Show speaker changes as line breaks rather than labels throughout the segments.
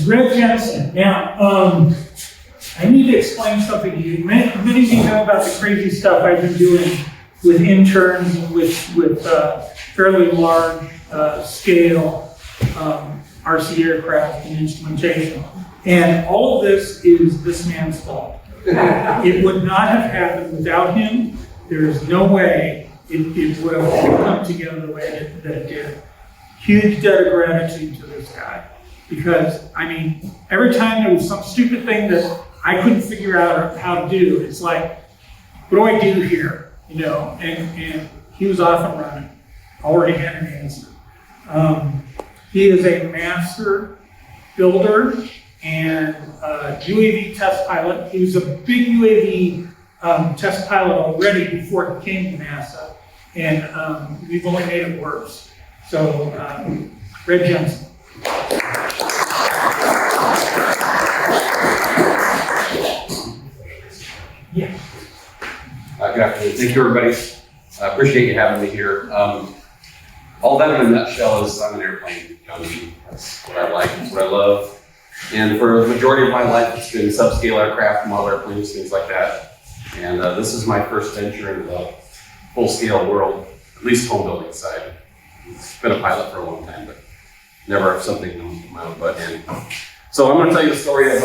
Red Jensen. Now, I need to explain something to you. Many of you know about the crazy stuff I've been doing with interns and with fairly large scale RC aircraft and instrumentation. And all of this is this man's fault. It would not have happened without him. There is no way it would have come together the way that it did. Huge debt of gratitude to this guy. Because, I mean, every time there was some stupid thing that I couldn't figure out how to do, it's like, what do I do here? You know, and he was off and running. Already had an answer. He is a master builder and UAV test pilot. He was a big UAV test pilot already before he came to NASA, and we've only made it worse. So, Red Jensen. Yeah.
Good afternoon. Thank you, everybody. I appreciate you having me here. All that in a nutshell is I'm an airplane junkie. That's what I like, that's what I love. And for the majority of my life, it's been subscale aircraft, model airplanes, things like that. And this is my first venture into the full-scale world, at least home building side. I've been a pilot for a long time, but never something on my own butt end. So I'm going to tell you the story of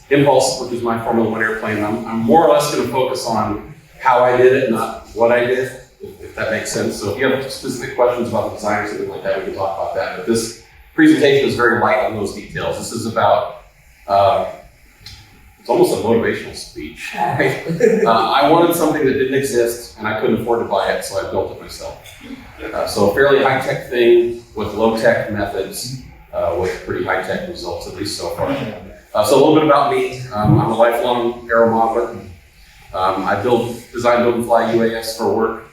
Impulse, which is my Formula One airplane. I'm more or less going to focus on how I did it, not what I did, if that makes sense. So if you have specific questions about the design or something like that, we can talk about that. But this presentation is very light on those details. This is about, it's almost a motivational speech. I wanted something that didn't exist and I couldn't afford to buy it, so I built it myself. So a fairly high-tech thing with low-tech methods, with pretty high-tech results, at least so far. So a little bit about me. I'm a lifelong aero modeler. I design, build, and fly UAS for work,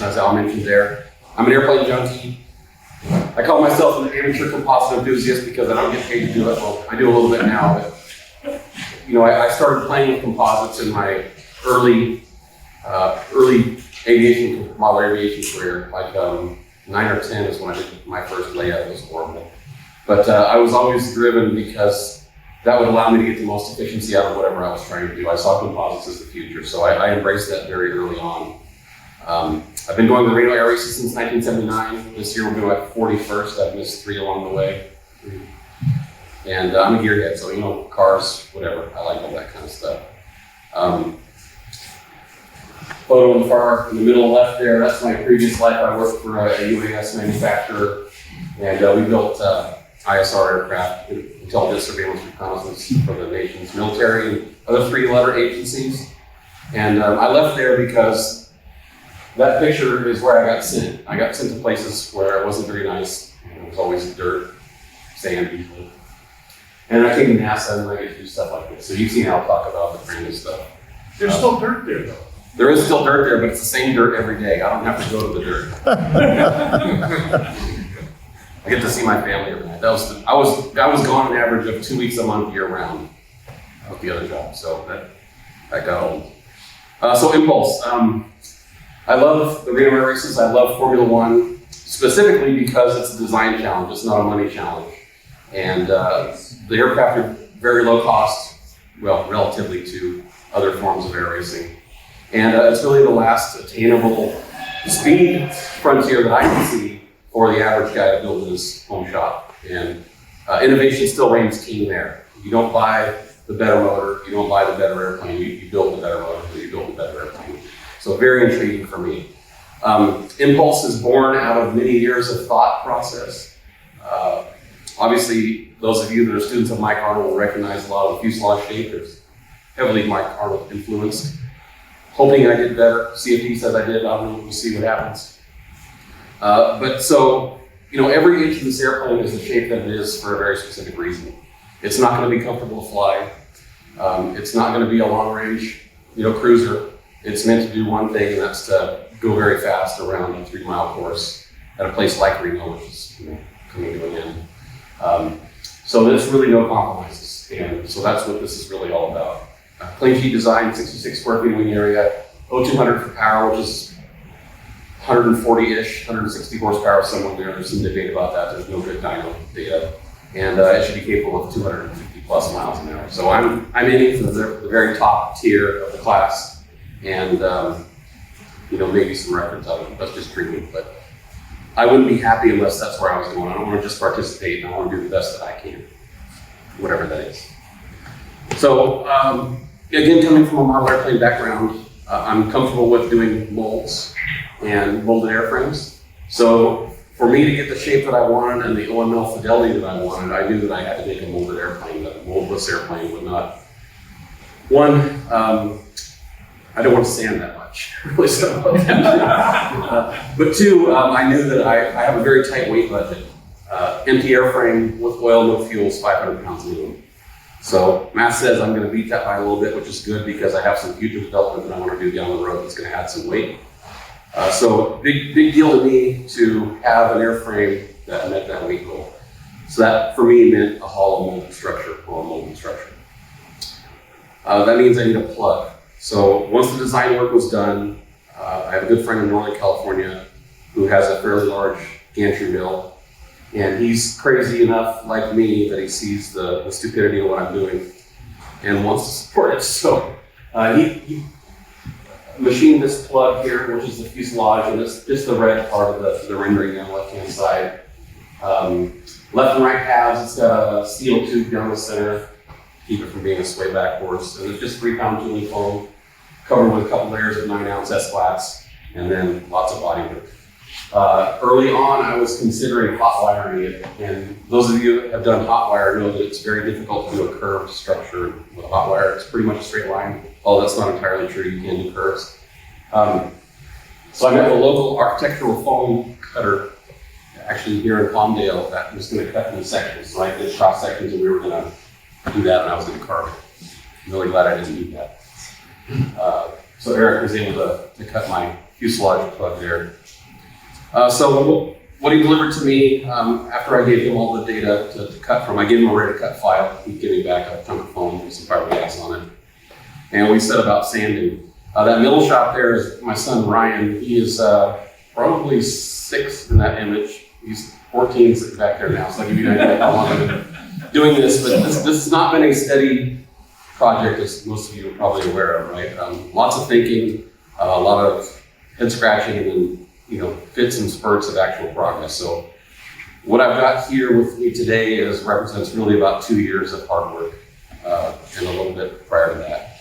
as Al mentioned there. I'm an airplane junkie. I call myself an amateur composite enthusiast because I don't get paid to do it. Well, I do a little bit now, but you know, I started playing with composites in my early model aviation career. Like 9 or 10 is when I did my first layout. It was horrible, but I was always driven because that would allow me to get the most efficiency out of whatever I was trying to do. I saw composites as the future, so I embraced that very early on. I've been going to the Reno Air Races since 1979. This year we'll be at 41st. I've missed 3 along the way. And I'm a gearhead, so you know, cars, whatever. I like all that kind of stuff. Photo in the middle left there, that's my previous life. I worked for a UAS manufacturer, and we built ISR aircraft, intelligence, surveillance, reconnaissance for the nation's military and other 3-letter agencies. And I left there because that picture is where I got sent. I got sent to places where it wasn't very nice. It was always dirt, sand usually. And I came to NASA and I get to do stuff like this. So you've seen Al talk about the brand new stuff.
There's still dirt there, though.
There is still dirt there, but it's the same dirt every day. I don't have to go to the dirt. I get to see my family every night. I was gone an average of 2 weeks a month year round with the other job, so that got old. So Impulse. I love the Reno Air Races. I love Formula One specifically because it's a design challenge. It's not a money challenge, and the aircraft are very low cost, well, relatively to other forms of air racing, and it's really the last attainable speed frontier that I can see for the average guy to build in his home shop. And innovation still reigns king there. You don't buy the better motor, you don't buy the better airplane, you build the better motor, you build the better airplane. So very intriguing for me. Impulse is born out of many years of thought process. Obviously, those of you that are students of Mike Arnold will recognize a lot of the fuselage shape. It's heavily Mike Arnold influenced. Hoping I did better. CFD says I did. I don't know. We'll see what happens. But so, you know, every inch of this airplane is the shape that it is for a very specific reason. It's not going to be comfortable to fly. It's not going to be a long-range, cruiser. It's meant to do one thing, and that's to go very fast around a 3-mile course at a place like Reno, which is coming to an end. So there's really no compromises, and so that's what this is really all about. Clean sheet design, 66 square feet wing area, 0200 for power, which is 140-ish, 160 horsepower somewhere there. There's some debate about that. There's no good dyno data. and it should be capable of 250 plus miles an hour. So I'm aiming for the very top tier of the class, and maybe some records of it. That's just dreaming, but I wouldn't be happy unless that's where I was going. I don't want to just participate. I want to do the best that I can, whatever that is. So again, coming from a model airplane background, I'm comfortable with doing molds and molded airframes. So for me to get the shape that I wanted and the OML fidelity that I wanted, I knew that I had to make a molded airplane. That a moldless airplane would not. One, I don't want to sand that much. Really stuff about that. But two, I knew that I have a very tight weight budget. Empty airframe with oil, no fuel is 500 pounds minimum. So math says I'm going to beat that by a little bit, which is good because I have some future development that I want to do down the road that's going to add some weight. So big deal to me to have an airframe that met that weight goal. So that for me meant a hollow molded structure or a molded structure. That means I need a plug. So once the design work was done, I have a good friend in Northern California who has a fairly large gantry mill, and he's crazy enough, like me, that he sees the stupidity of what I'm doing and wants to support it. So he machined this plug here, which is the fuselage, and it's just the red part of the rendering on the left-hand side. Left and right halves, it's got a steel tube down the center, keep it from being a sway backwards. And it's just 3-pound tooling foam, covered with a couple layers of 9-ounce S-flats, and then lots of body work. Early on, I was considering hot wiring it, and those of you that have done hot wire know that it's very difficult to do a curved structure with a hot wire. It's pretty much a straight line, although that's not entirely true. You can do curves. So I met a local architectural foam cutter, actually here in Palmdale, that was going to cut into sections. So I did cross sections, and we were going to do that, and I was going to carve it. I'm really glad I didn't do that. So Eric was able to cut my fuselage plug there. So what he delivered to me after I gave him all the data to cut from, I gave him a ready-to-cut file. He gave me back a chunk of foam with some fiberglass on it. And we set about sanding. That middle shot there is my son Ryan. He is probably 6 in that image. He's 14 sitting back there now, so I'll give you an idea how long I've been doing this. But this has not been a steady project, as most of you are probably aware of, right? Lots of thinking, a lot of head scratching, and then fits and spurts of actual progress. So what I've got here with me today represents really about 2 years of hard work and a little bit prior to that.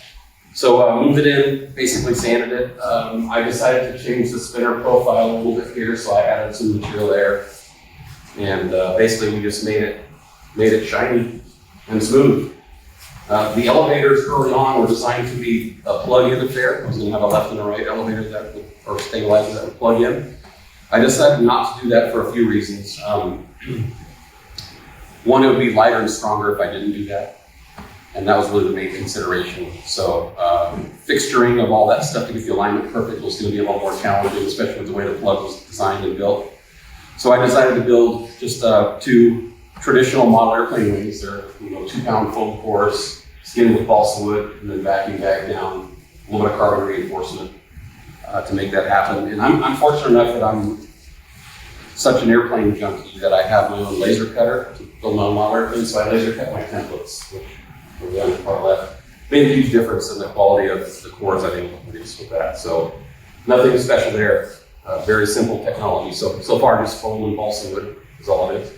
So moved it in, basically sanded it. I decided to change the spinner profile a little bit here, so I added some material there. And basically we just made it shiny and smooth. The elevators early on were designed to be a plug-in affair. I was going to have a left and a right elevator or stabilizer that would plug in. I decided not to do that for a few reasons. One, it would be lighter and stronger if I didn't do that. And that was really the main consideration. So fixturing of all that stuff to get the alignment perfect was going to be a lot more challenging, especially with the way the plug was designed and built. So I decided to build just 2 traditional model airplane wings. They're 2-pound foam cores, skinned with balsa wood, and then vacuum bagged down, a little bit of carbon reinforcement to make that happen. And I'm fortunate enough that I'm such an airplane junkie that I have my own laser cutter to build my own model airplanes. So I laser cut my templates, which are the other part left. Made a huge difference in the quality of the cores I think to produce with that. So nothing special there. Very simple technology. So far, just foam and balsa wood is all it is.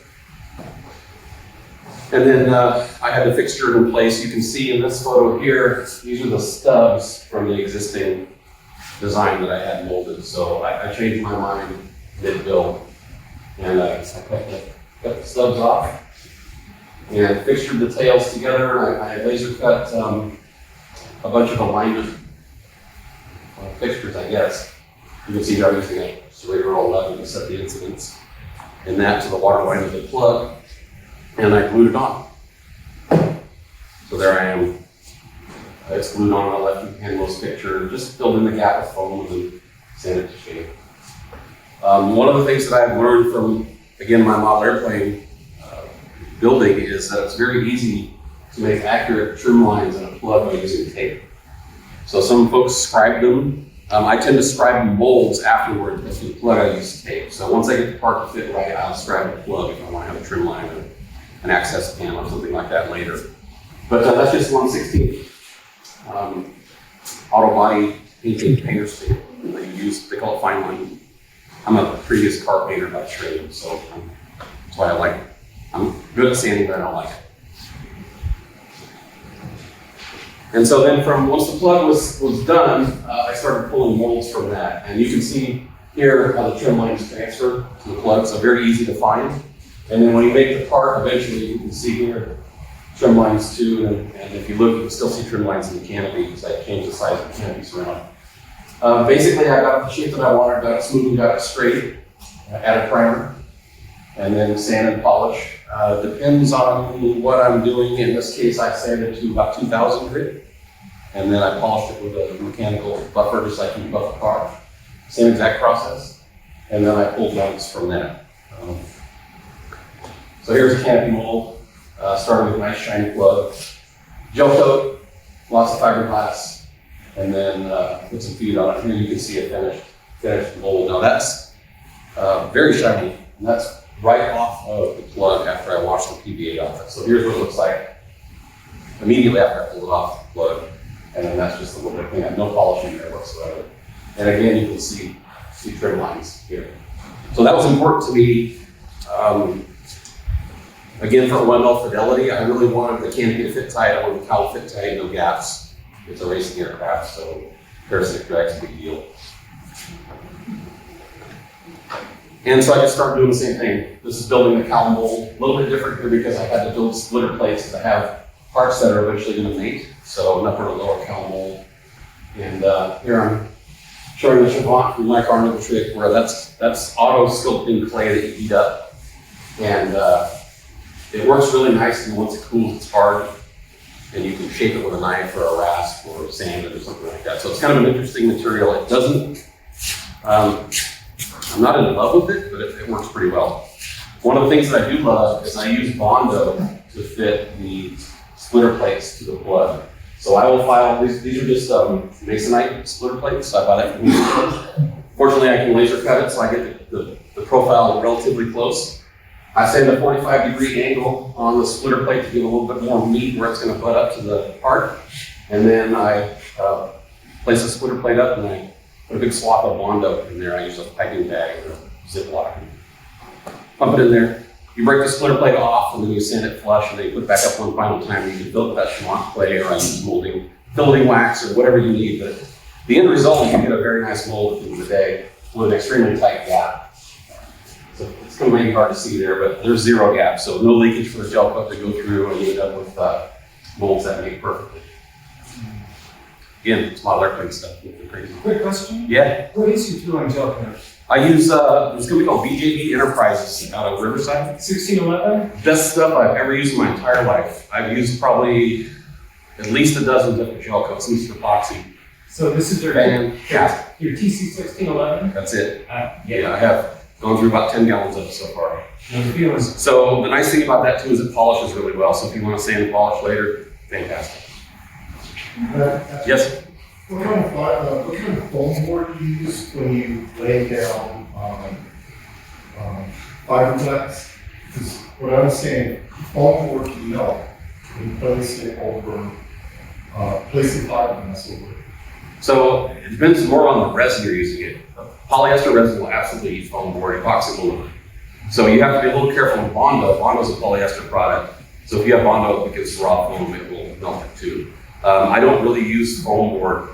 And then I had the fixture in place. You can see in this photo here, these are the stubs from the existing design that I had molded. So I changed my mind mid-build, and I cut the stubs off and fixtured the tails together. And I laser cut a bunch of alignment fixtures, I guess. You can see here I'm using a serrator 11 to set the incidence, and that to the water line of the plug. And I glued it on. So there I am. It's glued on a left handmost picture, just filled in the gap with foam and then sand it to shape. One of the things that I've learned from, again, my model airplane building is that it's very easy to make accurate trim lines in a plug by using tape. So some folks scribe them. I tend to scribe molds afterward, because the plug I use tape. So once I get the part to fit right, I'll scribe the plug if I want to have a trim line. an access panel or something like that later. But that's just 1/16. Auto body painting painter's tape that you use, they call it fine line. I'm a previous car painter by trade, so that's why I'm good at sanding, but I don't like it. And so then once the plug was done, I started pulling molds from that. And you can see here how the trim lines transfer to the plug, so very easy to find. And then when you make the part, eventually you can see here trim lines too. And if you look, you can still see trim lines in the canopy because I changed the size of the canopies around. Basically, I got the shape that I wanted, got it smooth, got it straight, added primer, and then sand and polish. Depends on what I'm doing. In this case, I sanded to about 2000 grit, and then I polished it with a mechanical buffer, just like you buff a car. Same exact process, and then I pulled mounts from that. So here's a canopy mold, started with a nice shiny plug, gel coat, lots of fiberglass, and then put some feed on it. Here you can see a finished mold. Now that's very shiny, and that's right off of the plug after I washed the PVA off it. So here's what it looks like immediately after I pulled it off the plug, and then that's just a little bit of cleanup, no polishing there whatsoever. And again, you can see trim lines here. So that was important to me. Again, for Wendell fidelity, I really wanted the canopy to fit tight. I wanted the cowl to fit tight, no gaps. It's a racing aircraft, so parasitic drag's a big deal. And so I just started doing the same thing. This is building the cowl mold. A little bit different here because I had to build splitter plates to have parts that are eventually going to mate. So an upper and lower cowl mold. And here I'm showing the Chavant from my carnival trick where that's auto sculpting clay that you heat up. And it works really nice, and once it cools, it's hard. And you can shape it with a knife or a rasp or sand it or something like that. So it's kind of an interesting material. It doesn't, I'm not in love with it, but it works pretty well. One of the things that I do love is I use Bondo to fit the splitter plates to the plug. So I will file, these are just masonite splitter plates, so I buy that from Jensen. Fortunately, I can laser cut it, so I get the profile relatively close. I send a 45-degree angle on the splitter plate to give a little bit more meat where it's going to butt up to the part. And then I place the splitter plate up and I put a big swath of Bondo in there. I use a piping bag or a Ziploc. Pump it in there. You break the splitter plate off and then you sand it flush and then you put it back up one final time. You can fill it with that Chavant clay or I use filleting wax or whatever you need. But the end result, you get a very nice mold at the end of the day with an extremely tight gap. So it's going to make it hard to see there, but there's zero gap. So no leakage for the gel coat to go through and you end up with molds that make perfectly. Again, small airplane stuff. Crazy.
Quick question.
Yeah.
What is your tool on gel coat?
I use there's a company called BJB Enterprises out of Riverside.
1611?
Best stuff I've ever used in my entire life. I've used probably at least a dozen different gel coats, at least epoxy.
So this is your
Fantastic.
your TC 1611?
That's it. Yeah, I have gone through about 10 gallons of it so far.
No feelings.
So the nice thing about that too is it polishes really well. So if you want to sand and polish later, fantastic. Yes?
What kind of foam board do you use when you lay down fiberglass? Because what I was saying, foam board can melt when you place it over, place the fiberglass over it.
So it depends more on the resin you're using it. Polyester resin will absolutely eat foam board, epoxy will not. So you have to be a little careful with Bondo. Bondo's a polyester product. So if you have Bondo, because it's raw foam, it will melt it too. I don't really use foam board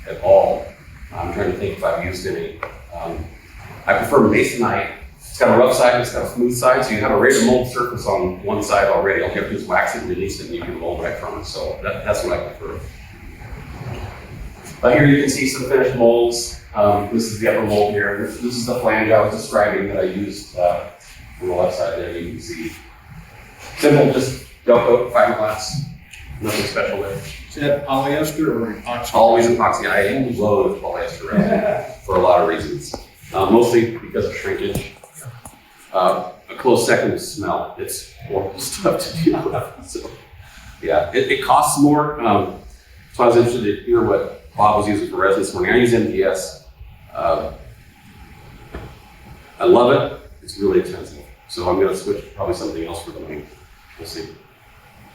at all. I'm trying to think if I've used any. I prefer masonite. It's got a rough side and it's got a smooth side, so you have a ready to mold surface on one side already. All you have to do is wax it and release it and you can mold right from it. So that's what I prefer. Here you can see some finished molds. This is the upper mold here. This is the flange I was describing that I used on the left side there. You can see simple, just gel coat, fiberglass, nothing special there.
Is that polyester or epoxy?
Always epoxy. I loathe polyester resin for a lot of reasons. Mostly because of shrinkage. A close second is smell. It's horrible stuff to deal with. So, yeah, it costs more. So I was interested to hear what Bob was using for resin this morning. I use MDS. I love it. It's really expensive. So I'm going to switch to probably something else for the money. We'll see.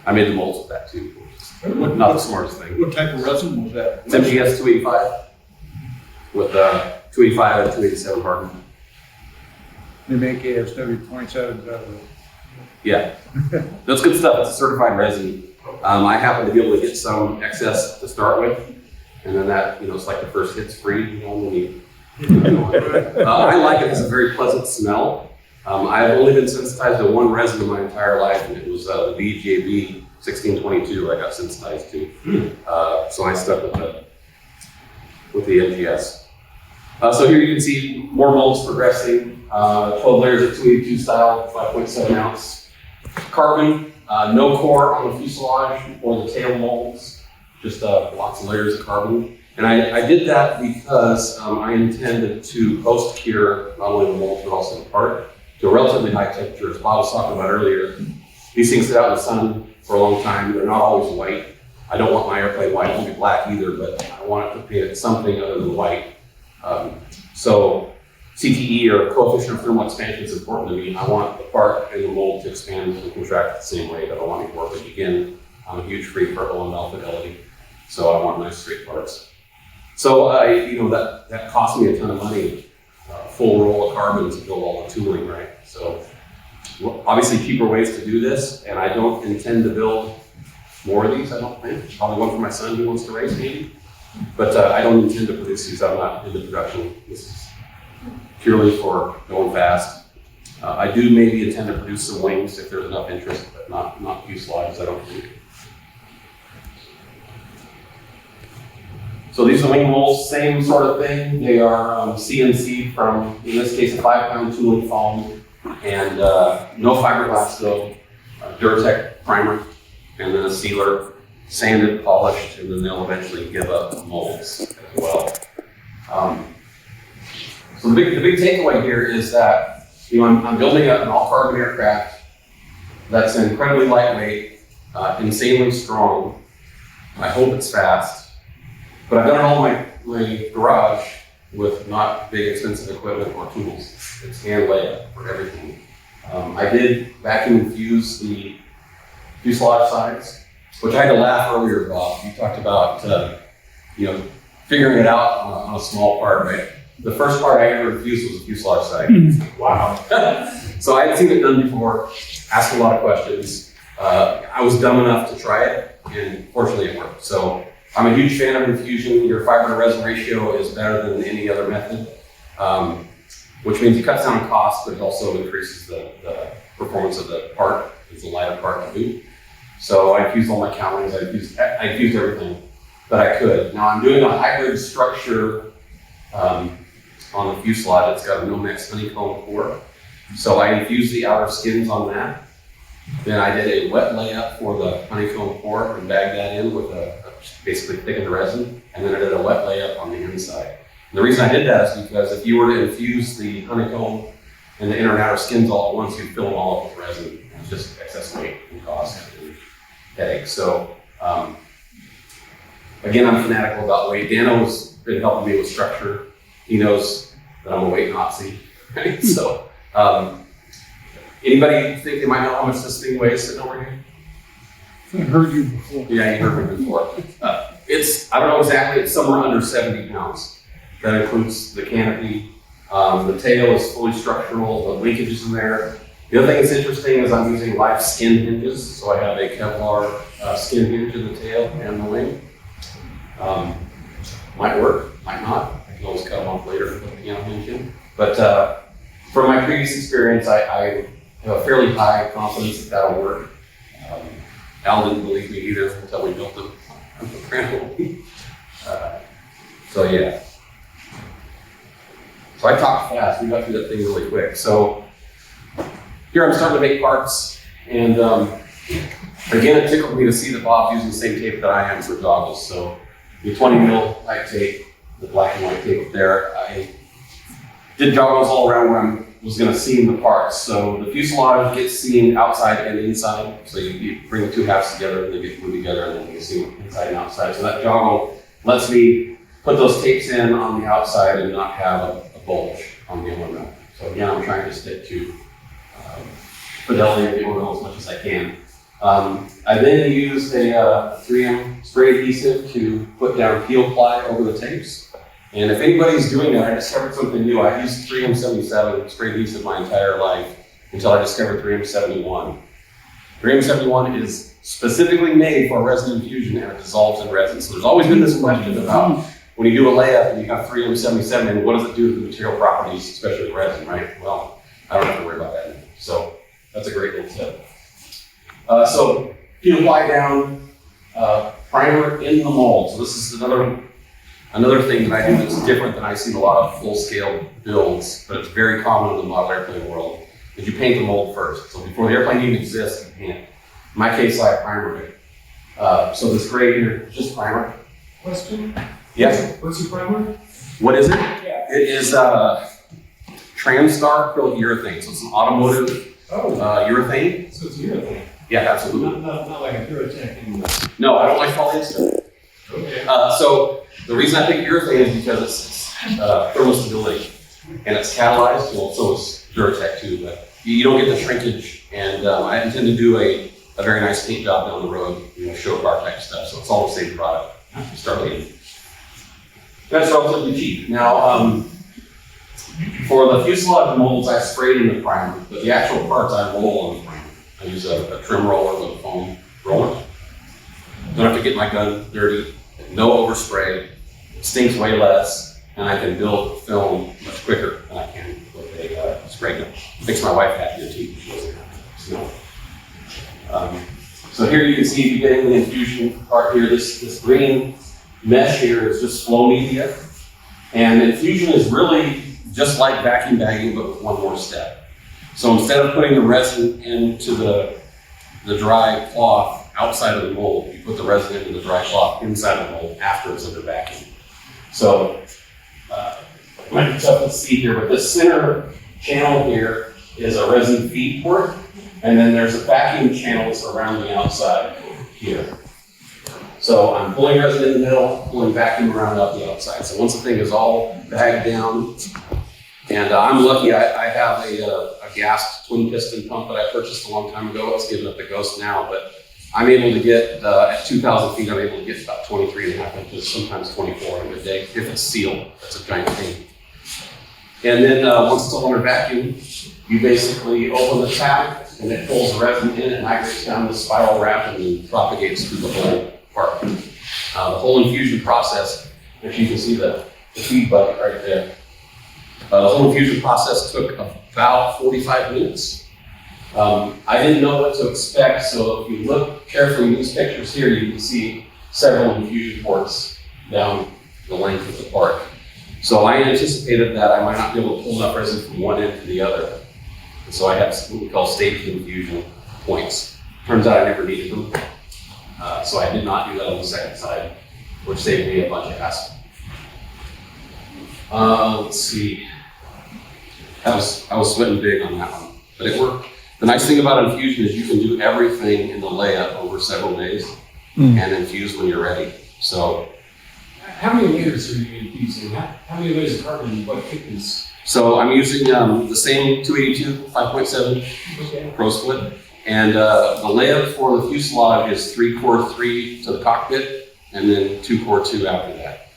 I made the molds with that too, which is not the smartest thing.
What type of resin was that?
It's MGS 285 with 285 and 287 hardened.
They make ASW 27s out of it.
Yeah, that's good stuff. It's a certified resin. I happen to be able to get some excess to start with, and then that, it's like the first hit's free, when you I like it. It has a very pleasant smell. I've only been sensitized to one resin in my entire life, and it was the VGAB 1622 I got sensitized to. So I stuck with the MGS. So here you can see more molds progressing. 12 layers of 282 style, 5.7 ounce. Carbon, no core on the fuselage or the tail molds, just lots of layers of carbon. And I did that because I intended to post cure not only the molds but also the part to a relatively high temperature. As Bob was talking about earlier, these things sit out in the sun for a long time. They're not always white. I don't want my airplane white. It won't be black either, but I want it to paint it something other than white. So CTE, or coefficient of thermal expansion, is important to me. I want the part and the mold to expand and contract the same way that I want it to work. But again, I'm a huge freak for OML fidelity, so I want nice straight parts. So that cost me a ton of money, full roll of carbon to build all the tooling, right? So obviously cheaper ways to do this, and I don't intend to build more of these. I don't think. Probably one for my son who wants to race, maybe. But I don't intend to produce these. I'm not into production. This is purely for going fast. I do maybe intend to produce some wings if there's enough interest, but not fuselages, I don't think. So these are wing molds, same sort of thing. They are CNC'd from, in this case, a 5-pound tooling foam, and no fiberglass though, Durtech primer, and then a sealer, sanded, polished, and then they'll eventually give up molds as well. So the big takeaway here is that I'm building an all-carbon aircraft that's incredibly lightweight, insanely strong. I hope it's fast, but I've done it all in my garage with not big expensive equipment or tools. It's hand layup for everything. I did vacuum infuse the fuselage sides, which I had to laugh earlier, Bob. You talked about figuring it out on a small part, right? The first part I ever infused was a fuselage side. Wow. So I had seen it done before, asked a lot of questions. I was dumb enough to try it, and fortunately it worked. So I'm a huge fan of infusion. Your fiber to resin ratio is better than any other method, which means it cuts down on cost, but it also increases the performance of the part. It's a lighter part to boot. So I infused all my cowlings. I infused everything that I could. Now I'm doing a hybrid structure on the fuselage. It's got a Nomex honeycomb core. So I infused the outer skins on that. Then I did a wet layup for the honeycomb core and bagged that in with basically thickened resin. And then I did a wet layup on the inside. And the reason I did that is because if you were to infuse the honeycomb and the inner and outer skins all at once, you'd fill them all up with resin. It's just excess weight and cost and headache. So again, I'm fanatical about weight. Dano's been helping me with structure. He knows that I'm a weight Nazi, right? So, anybody think they might know how much this thing weighs sitting over here?
I heard you before.
Yeah, you heard me before. I don't know exactly, it's somewhere under 70 pounds. That includes the canopy. The tail is fully structural, the linkage in there. The other thing that's interesting is I'm using live skin hinges. So I have a Kevlar skin hinge in the tail and the wing. Might work, might not. I can always cut them off later and put the piano hinge in. But from my previous experience, I have a fairly high confidence that that'll work. Al didn't believe me either until we built them. So yeah. So I talked fast. We got through that thing really quick. So here I'm starting to make parts, and again, it tickled me to see that Bob's using the same tape that I am for goggles. So the 20 mil type tape, the black and white tape there. I did goggles all around where I was going to seam the parts. So the fuselage gets seamed outside and inside. So you bring the two halves together and they get glued together, and then you seam inside and outside. So that joggle lets me put those tapes in on the outside and not have a bulge on the aluminum. So again, I'm trying to stick to fidelity of the aluminum as much as I can. I then used a 3M spray adhesive to put down peel ply over the tapes. And if anybody's doing that, I discovered something new. I used 3M77 spray adhesive my entire life until I discovered 3M71. 3M71 is specifically made for resin infusion and it dissolves in resin. So there's always been this question about when you do a layup and you have 3M77, and what does it do to the material properties, especially the resin, right? Well, I don't have to worry about that anymore. So that's a great little tip. So peel ply down, primer in the mold. So this is another thing that I do that's different than I see in a lot of full-scale builds, but it's very common in the model airplane world, is you paint the mold first. So before the airplane even exists, you paint it. In my case, I primer it. So this gray here is just primer.
Question?
Yes.
What's your primer?
What is it?
Yeah.
It is Transtar acrylic urethane. So it's an automotive urethane.
So it's urethane.
Yeah, absolutely.
Not like a Durotech anymore.
No, I don't like polyester.
Okay.
So the reason I pick urethane is because it's thermostability and it's catalyzed. Well, so is Duratec too, but you don't get the shrinkage. And I intend to do a very nice paint job down the road, show car type stuff. So it's all the same product. You start later. That's relatively cheap. Now, for the fuselage molds, I sprayed in the primer, but the actual parts I roll on the primer. I use a trim roller with a foam roller. Don't have to get my gun dirty. No overspray. Stinks way less, and I can build film much quicker than I can with a spray gun. Makes my wife happier too. She doesn't have to. So here you can see if you get in the infusion part here, this green mesh here is just flow media. And infusion is really just like vacuum bagging, but with one more step. So instead of putting the resin into the dry cloth outside of the mold, you put the resin into the dry cloth inside the mold after it's under vacuum. So, it might be tough to see here, but this center channel here is a resin feed port, and then there's a vacuum channels around the outside here. So I'm pulling resin in the middle, pulling vacuum around out the outside. So once the thing is all bagged down, and I'm lucky, I have a gas twin piston pump that I purchased a long time ago. It's given up the ghost now, but I'm able to get, at 2,000 feet, I'm able to get about 23.5 inches, sometimes 24 in a good day, if it's sealed. That's a giant thing. And then once it's all under vacuum, you basically open the tap, and it pulls the resin in and migrates down the spiral wrap and then propagates through the whole part. The whole infusion process, if you can see the feed bucket right there, the whole infusion process took about 45 minutes. I didn't know what to expect, so if you look carefully in these pictures here, you can see several infusion ports down the length of the part. So I anticipated that I might not be able to pull enough resin from one end to the other. And so I had what we call staged infusion points. Turns out I never needed them. So I did not do that on the second side, which saved me a bunch of hassle. Let's see. I was sweating big on that one, but it worked. The nice thing about infusion is you can do everything in the layup over several days and infuse when you're ready. So,
how many layers are you infusing? How many layers of carbon? What thickness?
So I'm using the same 282 5.7 pro split, and the layup for the fuselage is 3 core 3 to the cockpit, and then 2 core 2 after that.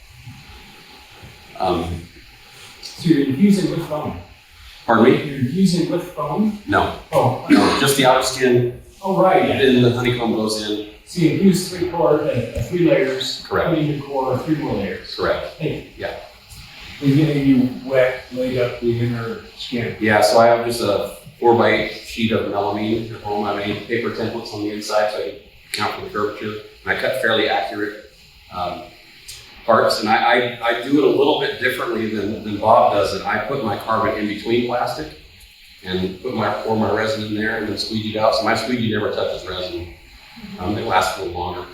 So you're infusing with foam?
Pardon me?
You're infusing with foam?
No.
Oh.
No, just the outer skin.
Oh, right.
And then the honeycomb goes in.
So you infuse 3 core, 3 layers.
Correct.
Put in your core, 3 more layers.
Correct.
Hey.
Yeah.
And you wet, laid up the inner skin.
Yeah, so I have just a 4x8 sheet of melamine at home. I made paper templates on the inside so I can count for the curvature. And I cut fairly accurate parts. And I do it a little bit differently than Bob does it. I put my carbon in between plastic and pour my resin in there and then squeegee it out. So my squeegee never touches resin. It lasts a little longer.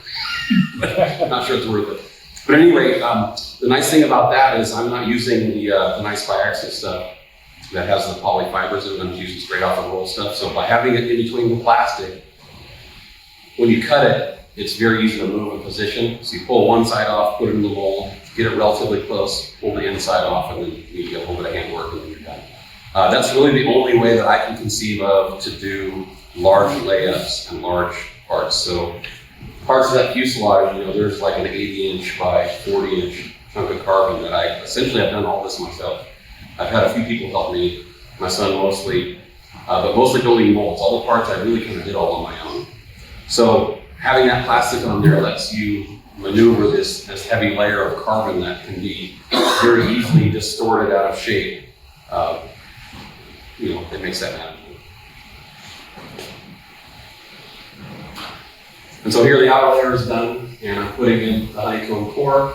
Not sure it's worth it. But at any rate, the nice thing about that is I'm not using the nice bi-axis stuff that has the poly fibers in it. I'm just using straight off the roll stuff. So by having it in between the plastic, when you cut it, it's very easy to move in position. So you pull one side off, put it in the mold, get it relatively close, pull the inside off, and then you get a little bit of handwork and then you're done. That's really the only way that I can conceive of to do large layups and large parts. So parts of that fuselage, there's like an 80-inch by 40-inch chunk of carbon that I essentially have done all this myself. I've had a few people help me, my son mostly, but mostly building molds. All the parts I really kind of did all on my own. So having that plastic on there lets you maneuver this heavy layer of carbon that can be very easily distorted out of shape. It makes that manageable. And so here the outer layer is done, and I'm putting in the honeycomb core.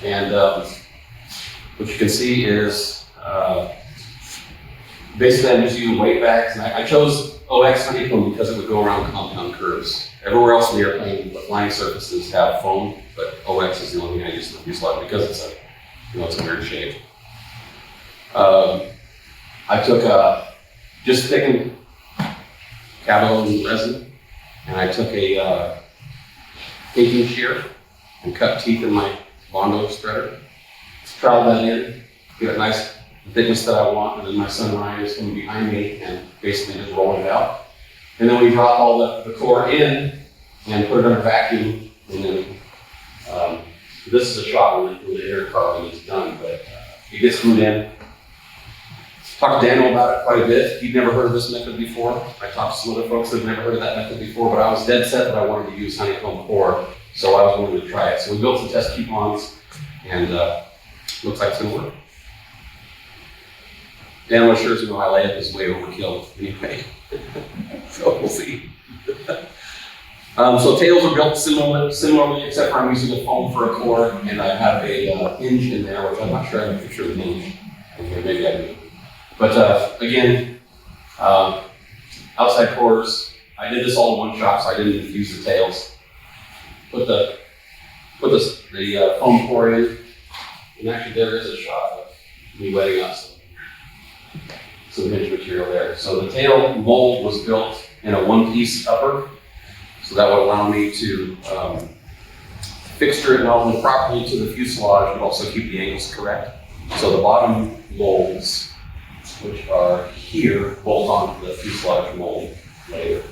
And what you can see is basically I'm just using weight bags. And I chose OX honeycomb because it would go around compound curves. Everywhere else in the airplane, the flying surfaces have foam, but OX is the only thing I use in the fuselage because it's a weird shape. I took just thickened cavity resin, and I took a painting shear and cut teeth in my Bondo spreader. Trowel that in, get a nice thickness that I want, and then my son Ryan is coming behind me and basically just rolling it out. And then we drop all the core in and put it under vacuum, and then this is a shot when the air carbon is done, but it gets glued in. Talked to Daniel about it quite a bit. He'd never heard of this method before. I talked to some other folks that had never heard of that method before, but I was dead set that I wanted to use honeycomb core, so I was willing to try it. So we built some test coupons, and looks like it's gonna work. Daniel assures me my layup is way overkill anyway, so we'll see. So tails are built similarly, except for I'm using a foam for a core, and I have a hinge in there, which I'm not sure I have a picture of the hinge. Maybe I do. But again, outside cores, I did this all in one shot, so I didn't infuse the tails. Put the foam core in, and actually there is a shot of me wetting up some hinge material there. So the tail mold was built in a one-piece upper, so that would allow me to fixture it not only properly to the fuselage, but also keep the angles correct. So the bottom molds, which are here, bolt onto the fuselage mold later.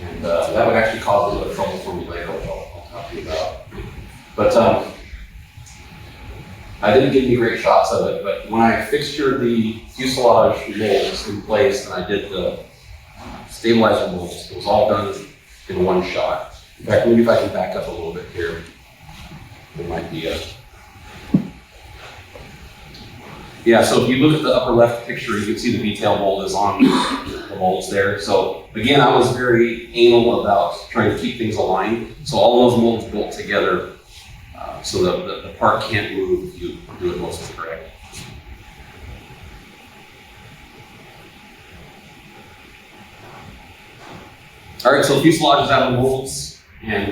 And that would actually cause a little bit of trouble for me later, which I'll talk to you about. But I didn't get any great shots of it, but when I fixtured the fuselage molds in place and I did the stabilizer molds, it was all done in one shot. In fact, maybe if I can back up a little bit here, there might be a... Yeah, so if you look at the upper left picture, you can see the detail mold is on the molds there. So again, I was very anal about trying to keep things aligned. So all those molds built together so that the part can't move if you do it mostly correct. All right, so fuselage is out of the molds, and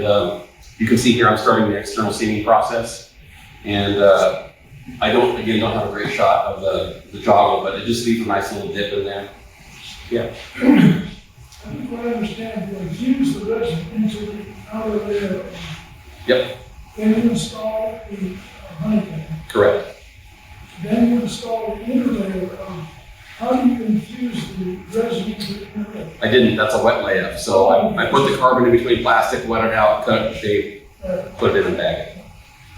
you can see here I'm starting the external seaming process. And I don't have a great shot of the joggle, but it just leaves a nice little dip in there. Yeah.
I think what I understand, you infuse the resin into the outer layer.
Yep.
Then you install the honeycomb.
Correct.
Then you install the inner layer of, how do you infuse the resin into the inner layer?
I didn't, that's a wet layup. So I put the carbon in between plastic, wet it out, cut it to shape, put it in a bag.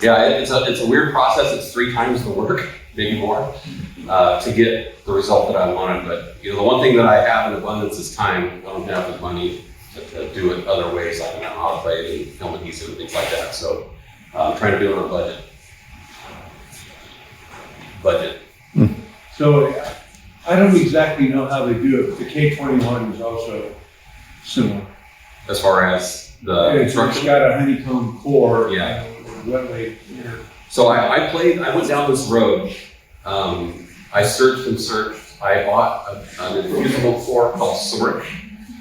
Yeah, it's a weird process. It's 3 times the work, maybe more, to get the result that I wanted. But the one thing that I have in abundance is time. I don't have the money to do it other ways, like an autoclave and film adhesive and things like that. So I'm trying to do it on a budget.
So I don't exactly know how they do it, but the K-21 is also similar.
As far as the
It's got a honeycomb core.
Yeah.
Wetly.
So I went down this road. I searched and searched. I bought an infusible core called Soaring,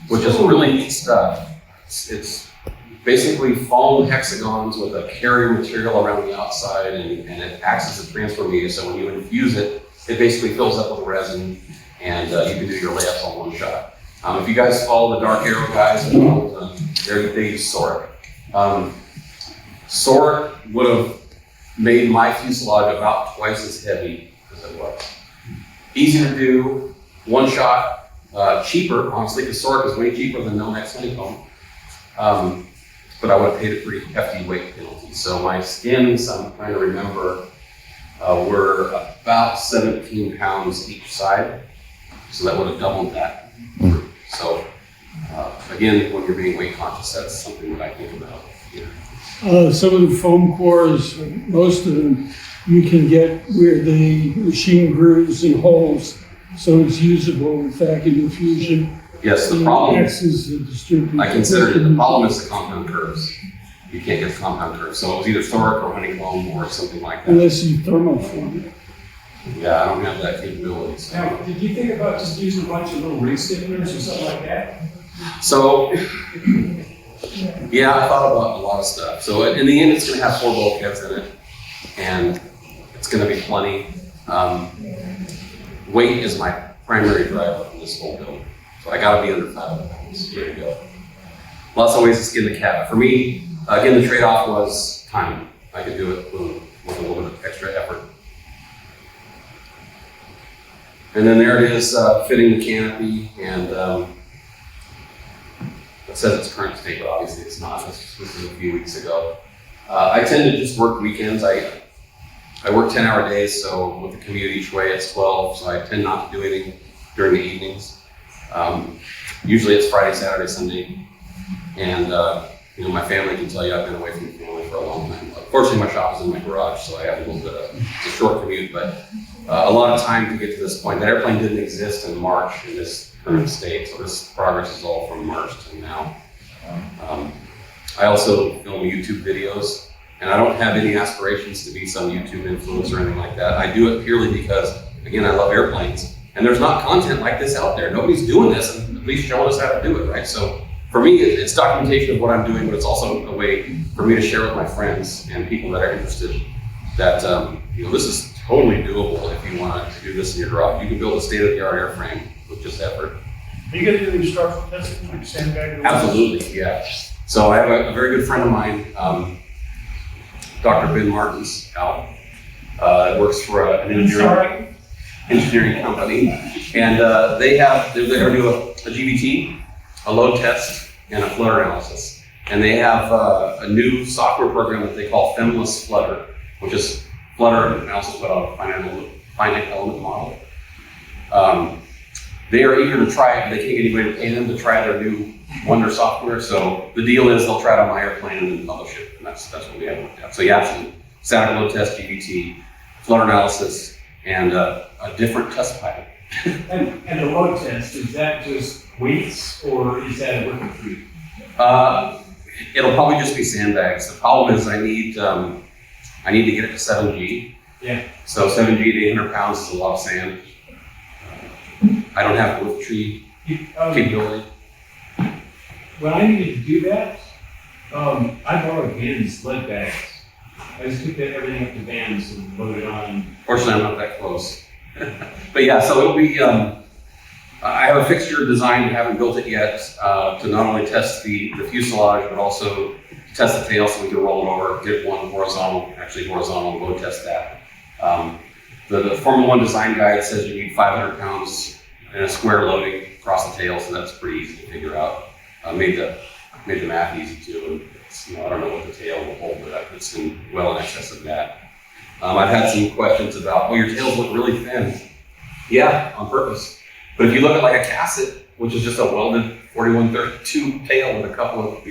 which is really neat stuff. It's basically foam hexagons with a carrier material around the outside, and it acts as a transfer media. So when you infuse it, it basically fills up with resin, and you can do your layups on one shot. If you guys follow the Dark Arrow guys, they use Soaring. Soaring would have made my fuselage about twice as heavy as it was. Easy to do, one shot, cheaper, honestly, because Soaring is way cheaper than Nomex honeycomb. but I would have paid a pretty hefty weight penalty. So my skins, I'm trying to remember, were about 17 pounds each side. So that would have doubled that. So again, when you're being weight conscious, that's something that I think about. Yeah.
Some of the foam cores, most of them, you can get where the machine grooves and holes, so it's usable with vacuum infusion.
Yes, the problem,
X is the distributed.
I considered it, the problem is the compound curves. You can't get the compound curves. So it was either Soaring or honeycomb or something like that.
Unless you thermoform it.
Yeah, I don't have that capability. So.
Now, did you think about just using a bunch of little ring stiffeners or something like that?
So, yeah, I thought about a lot of stuff. So in the end, it's going to have 4 bulkheads in it, and it's going to be plenty. Weight is my primary driver in this whole build. So I got to be under 500 pounds. Here we go. Lots of ways to skin the cat. For me, again, the trade-off was time. I could do it with a little bit of extra effort. And then there it is, fitting the canopy, and it says its current state, but obviously it's not. This was a few weeks ago. I tend to just work weekends. I work 10-hour days, so with the commute each way, it's 12, so I tend not to do anything during the evenings. Usually it's Friday, Saturday, Sunday, and my family can tell you I've been away from the family for a long time. Fortunately, my shop is in my garage, so I have a little bit of it's a short commute, but a lot of time to get to this point. That airplane didn't exist in March in this current state, so this progress is all from March to now. I also film YouTube videos, and I don't have any aspirations to be some YouTube influencer or anything like that. I do it purely because, again, I love airplanes, and there's not content like this out there. Nobody's doing this, and at least showing us how to do it, right? So for me, it's documentation of what I'm doing, but it's also a way for me to share with my friends and people that are interested that this is totally doable if you want to do this in your garage. You can build a state-of-the-art airframe with just effort.
Are you gonna do the structural testing, like sandbag?
Absolutely, yeah. So I have a very good friend of mine, Dr. Ben Martins, out. Works for an engineering company, and they're going to do a GBT, a load test, and a flutter analysis. And they have a new software program that they call Femless Flutter, which is flutter analysis but on a finite element model. They are eager to try it, but they can't get anybody to pay them to try their new wonder software. So the deal is they'll try it on my airplane and then publish it, and that's what we have looked at. So yeah, static load test, GBT, flutter analysis, and a different test pilot.
And the load test, is that just weights or is that a working tree?
It'll probably just be sandbags. The problem is I need to get it to 7G.
Yeah.
So 7G to 800 pounds is a lot of sand. I don't have roof tree capability.
When I needed to do that, I borrowed Van's lead bags. I just took everything up to Van's and loaded on.
Fortunately, I'm not that close. But yeah, so it'll be, I have a fixture designed, haven't built it yet, to not only test the fuselage, but also test the tail so we can roll it over, get one horizontal, load test that. The Formula One design guide says you need 500 pounds in a square loading across the tail, so that's pretty easy to figure out. Made the math easy too, and it's, I don't know what the tail will hold, but it's in well in excess of that. I've had some questions about, your tails look really thin. Yeah, on purpose. But if you look at like a Casset, which is just a welded 4132 tail with a couple of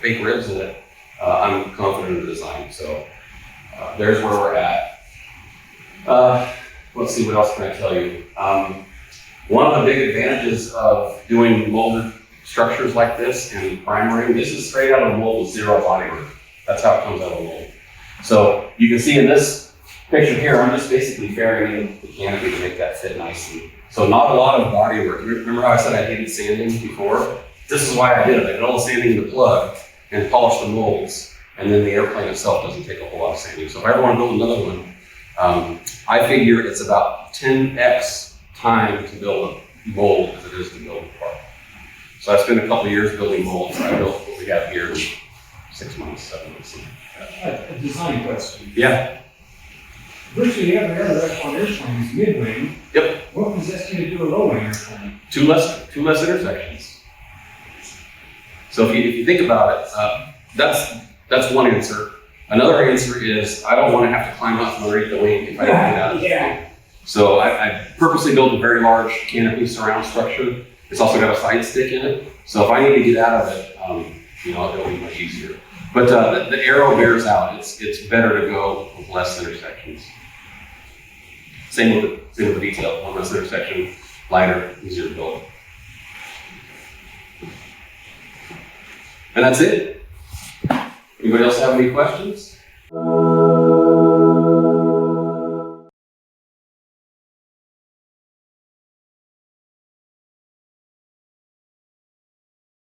fake ribs in it, I'm confident in the design. So there's where we're at. Let's see, what else can I tell you? One of the big advantages of doing molded structures like this and primering, this is straight out of a mold with zero body work. That's how it comes out of a mold. So you can see in this picture here, I'm just basically fairing the canopy to make that fit nicely. So not a lot of body work. Remember how I said I hated sanding before? This is why I did it. I did all the sanding in the plug and polished the molds, and then the airplane itself doesn't take a whole lot of sanding. So if I ever want to build another one, I figure it's about 10x time to build a mold as it is to build a part. So I spent a couple of years building molds. I built what we have here in 6 months, 7 months.
A design question.
Yeah.
Virtually every other F1 airplane is mid-wing.
Yep.
What possessed you to do a low-wing airplane?
Two less intersections. So if you think about it, that's one answer. Another answer is I don't want to have to climb up from underneath the wing if I don't get out of it. So I purposely built a very large canopy surround structure. It's also got a side stick in it. So if I need to get out of it, it'll be much easier. But the arrow bears out. It's better to go with less intersections. Same with the detail. One less intersection, lighter, easier to build. And that's it. Anybody else have any questions?